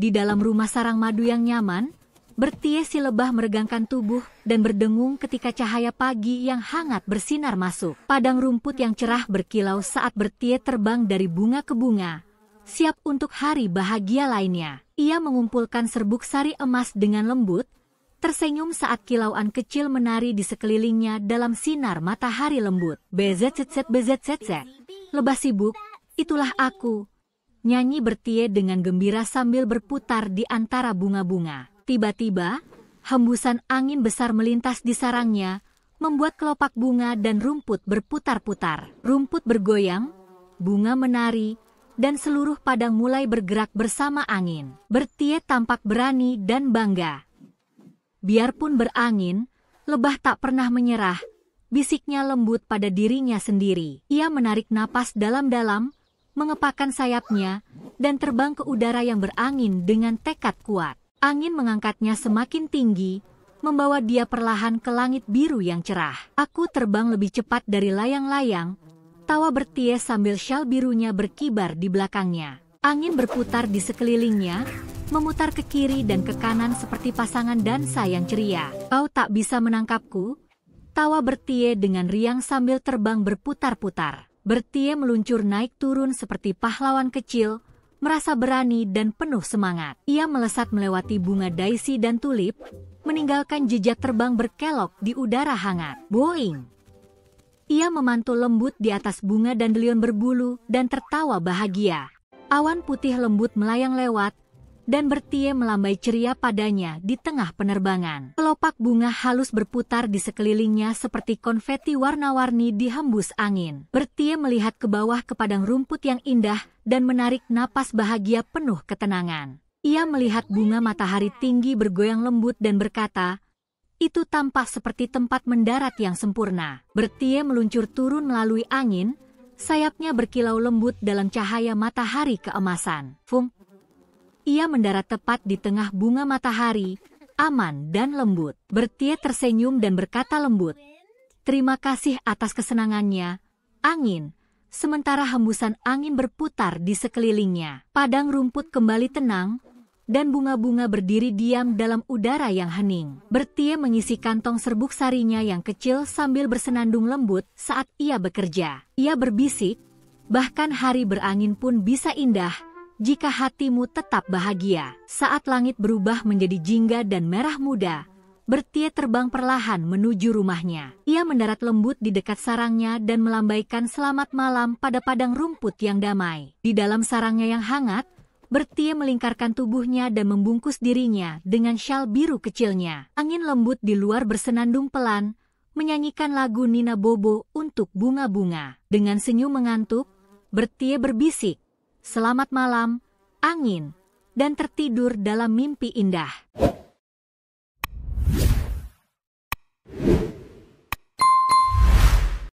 Di dalam rumah sarang madu yang nyaman, Bertie si lebah meregangkan tubuh dan berdengung ketika cahaya pagi yang hangat bersinar masuk. Padang rumput yang cerah berkilau saat Bertie terbang dari bunga ke bunga, siap untuk hari bahagia lainnya. Ia mengumpulkan serbuk sari emas dengan lembut, tersenyum saat kilauan kecil menari di sekelilingnya dalam sinar matahari lembut. Bezetset, lebah sibuk, itulah aku, nyanyi Bertie dengan gembira sambil berputar di antara bunga-bunga. Tiba-tiba, hembusan angin besar melintas di sarangnya, membuat kelopak bunga dan rumput berputar-putar. Rumput bergoyang, bunga menari, dan seluruh padang mulai bergerak bersama angin. Bertie tampak berani dan bangga. Biarpun berangin, lebah tak pernah menyerah, bisiknya lembut pada dirinya sendiri. Ia menarik napas dalam-dalam, mengepakkan sayapnya, dan terbang ke udara yang berangin dengan tekad kuat. Angin mengangkatnya semakin tinggi, membawa dia perlahan ke langit biru yang cerah. Aku terbang lebih cepat dari layang-layang, tawa Bertie sambil syal birunya berkibar di belakangnya. Angin berputar di sekelilingnya, memutar ke kiri dan ke kanan seperti pasangan dansa yang ceria. Kau tak bisa menangkapku? Tawa Bertie dengan riang sambil terbang berputar-putar. Bertie meluncur naik turun seperti pahlawan kecil, merasa berani dan penuh semangat. Ia melesat melewati bunga daisy dan tulip, meninggalkan jejak terbang berkelok di udara hangat. Boing! Ia memantul lembut di atas bunga dandelion berbulu dan tertawa bahagia. Awan putih lembut melayang lewat, dan Bertie melambai ceria padanya di tengah penerbangan. Kelopak bunga halus berputar di sekelilingnya seperti konfeti warna-warni dihembus angin. Bertie melihat ke bawah ke padang rumput yang indah dan menarik napas bahagia penuh ketenangan. Ia melihat bunga matahari tinggi bergoyang lembut dan berkata, "Itu tampak seperti tempat mendarat yang sempurna." Bertie meluncur turun melalui angin, sayapnya berkilau lembut dalam cahaya matahari keemasan. Fung! Ia mendarat tepat di tengah bunga matahari, aman dan lembut. Bertie tersenyum dan berkata lembut, "Terima kasih atas kesenangannya, angin." Sementara hembusan angin berputar di sekelilingnya. Padang rumput kembali tenang, dan bunga-bunga berdiri diam dalam udara yang hening. Bertie mengisi kantong serbuk sarinya yang kecil sambil bersenandung lembut saat ia bekerja. Ia berbisik, bahkan hari berangin pun bisa indah, jika hatimu tetap bahagia. Saat langit berubah menjadi jingga dan merah muda, Bertie terbang perlahan menuju rumahnya. Ia mendarat lembut di dekat sarangnya dan melambaikan selamat malam pada padang rumput yang damai. Di dalam sarangnya yang hangat, Bertie melingkarkan tubuhnya dan membungkus dirinya dengan syal biru kecilnya. Angin lembut di luar bersenandung pelan, menyanyikan lagu Nina Bobo untuk bunga-bunga. Dengan senyum mengantuk, Bertie berbisik, "Selamat malam, angin," dan tertidur dalam mimpi indah.